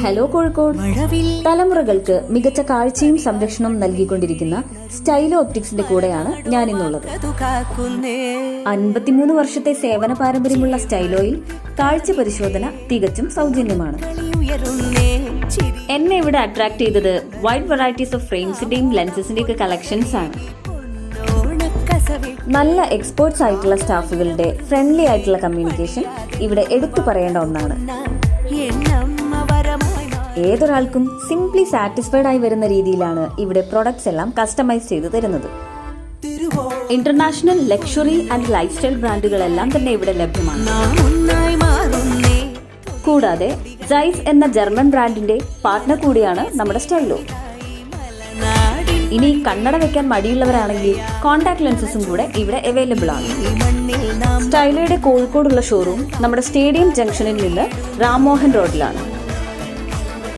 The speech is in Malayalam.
ഹലോ കോഴിക്കോട്. തലമുറകൾക്ക് മികച്ച കാഴ്ചയും സംരക്ഷണവും നൽകിക്കൊണ്ടിരിക്കുന്ന സ്റ്റൈലോ ഒപ്റ്റിക്സിന്റെ കൂടെയാണ് ഞാൻ ഇന്നുള്ളത്. 53 വർഷത്തെ സേവന പാരമ്പര്യമുള്ള സ്റ്റൈലോയിൽ കാഴ്ച പരിശോധന തികച്ചും സൗജന്യമാണ്. എന്നെ ഇവിടെ അട്രാക്ട് ചെയ്തത് വൈഡ് വെറൈറ്റീസ് ഓഫ് ഫ്രെയിംസിന്റെയും ലെൻസസിന്റെയും ഒക്കെ കളക്ഷൻസ് ആണ്. നല്ല എക്സ്പേർട്സ് ആയിട്ടുള്ള സ്റ്റാഫുകളുടെ ഫ്രണ്ട്ലി ആയിട്ടുള്ള കമ്മ്യൂണിക്കേഷൻ ഇവിടെ എടുത്തു പറയേണ്ട ഒന്നാണ്. ഏതൊരാൾക്കും സിംപ്ലി സാറ്റിസ്ഫൈഡ് ആയി വരുന്ന രീതിയിലാണ് ഇവിടെ പ്രൊഡക്ട്സ് എല്ലാം കസ്റ്റമൈസ് ചെയ്ത് തരുന്നത്. International luxury and lifestyle ബ്രാൻഡുകളെല്ലാം തന്നെ ഇവിടെ ലഭ്യമാണ്. കൂടാതെ സൈസ് എന്ന ജർമ്മൻ ബ്രാൻഡിന്റെ പാർട്ട്ണർ കൂടിയാണ് നമ്മുടെ സ്റ്റൈലോ. ഇനി കണ്ണട വെക്കാൻ മടിയുള്ളവരാണെങ്കിൽ കോൺടാക്ട് ലെൻസസും കൂടെ ഇവിടെ അവൈലബിൾ ആണ്. സ്റ്റൈലോയുടെ കോഴിക്കോടുള്ള ഷോറൂം നമ്മുടെ സ്റ്റേഡിയം ജംഗ്ഷനിൽ നിന്ന് രാംമോഹൻ റോഡിലാണ്.